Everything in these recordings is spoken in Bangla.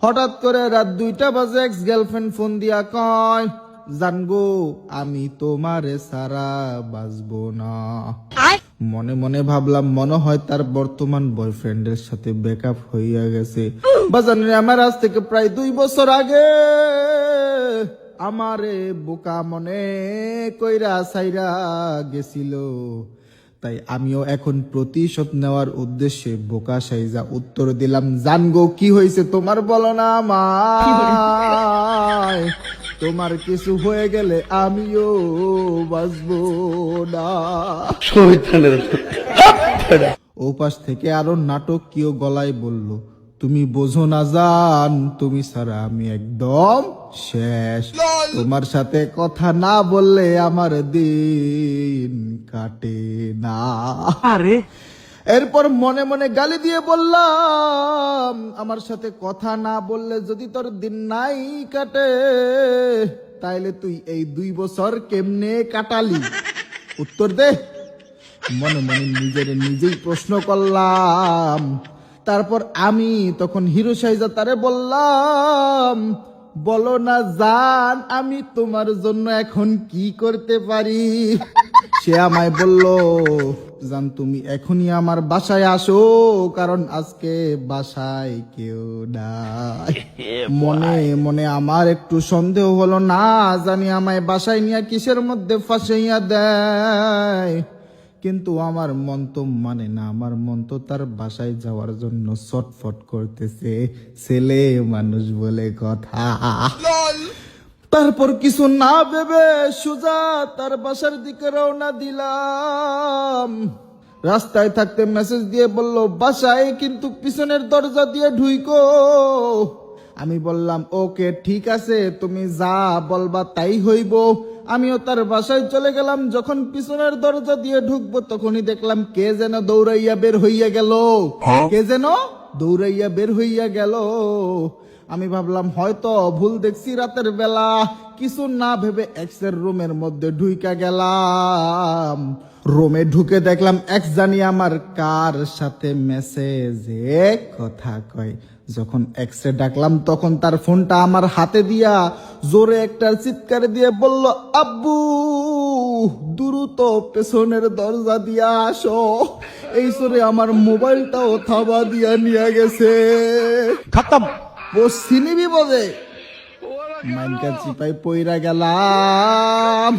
হঠাৎ করে রাত 2টা বাজে এক্স গার্লফ্রেন্ড ফোন দিয়া কয়, জানগো আমি তোমারে সারা বাঁচবো না। মনে মনে ভাবলাম মনে হয় তার বর্তমান বয়ফ্রেন্ডের সাথে ব্রেকআপ হইয়া গেছে। বাজানে আমার আজ থেকে প্রায় 2 বছর আগে আমারে বোকা মনে কইরা সাইরা গেছিল। তাই আমিও এখন প্রতিশোধ নেওয়ার উদ্দেশ্যে বোকা সাইজা উত্তর দিলাম, জানগো কি হয়েছে তোমার বলো না আমায়, তোমার কিছু হয়ে গেলে আমিও বাঁচবো না। ও পাশ থেকে আরো নাটকীয় গলায় বলল, তুমি বোঝো না জান, তুমি ছাড়া আমি একদম শেষ। তোমার সাথে কথা না বললে আমার দিন কাটে না। আরে এরপর মনে মনে গালি দিয়ে বললাম, আমার সাথে কথা না বললে যদি তোর দিন নাই কাটে তাইলে তুই এই 2 বছর কেমনে কাটালি, উত্তর দে। মনে মনে নিজেই প্রশ্ন করলাম। তারপর আমি তখন হিরো সাইজা তারে বললাম, বলো না জান আমি তোমার জন্য এখন কি করতে পারি। সে আমায় বলল, জান তুমি এখনই আমার বাসায় আসো, কারণ আজকে বাসায় কেউ নাই। মনে মনে আমার একটু সন্দেহ হলো, না জানি আমায় বাসায় নিয়ে কিসের মধ্যে ফাঁসাইয়া দেয়। কিন্তু আমার মন তো মানে না, আমার মন তো তার বাসায় যাওয়ার জন্য ছটফট করতেছে, ছেলে মানুষ বলে কথা। তারপর কিছু না ভেবে সোজা তার বাসার দিকে রওনা দিলাম। রাস্তায় থাকতে মেসেজ দিয়ে বলল, বাসায় কিন্তু পিছনের দরজা দিয়ে ঢুইকো। আমি বললাম, ওকে ঠিক আছে, তুমি যা বলবা তাই হইব। আমিও তার বাসায় চলে গেলাম। যখন পিছনের দরজা দিয়ে ঢুকবো তখনই দেখলাম কে যেন দৌড়াইয়া বের হইয়া গেল। কে যেন দৌড়াইয়া বের হইয়া গেল। আমি ভাবলাম হয়তো ভুল দেখছি রাতের বেলা। কিছু না ভেবে এক্সের রুমের মধ্যে ঢুইকা গেলাম। রুমে ঢুকে দেখলাম এক্স জানি আমার কার সাথে মেসেজে কথা কয়। যখন এক্সে ডাকলাম তখন তার ফোনটা আমার হাতে দিয়া জোরে একটা চিৎকার দিয়ে বলল, আব্বু দ্রুত পেছনের দরজা দিয়া আসো। এই সরে আমার মোবাইলটাও থাবা দিয়া নিয়ে গেছে। খতম। পশ্চিমী বিপদে মাইনকা চিপাই পইরা গেলাম।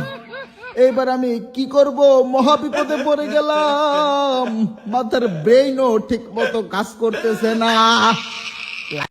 এবার আমি কি করব, মহা বিপদে পড়ে গেলাম। মাথার ব্রেইনও ঠিক মতো কাজ করতেছে না।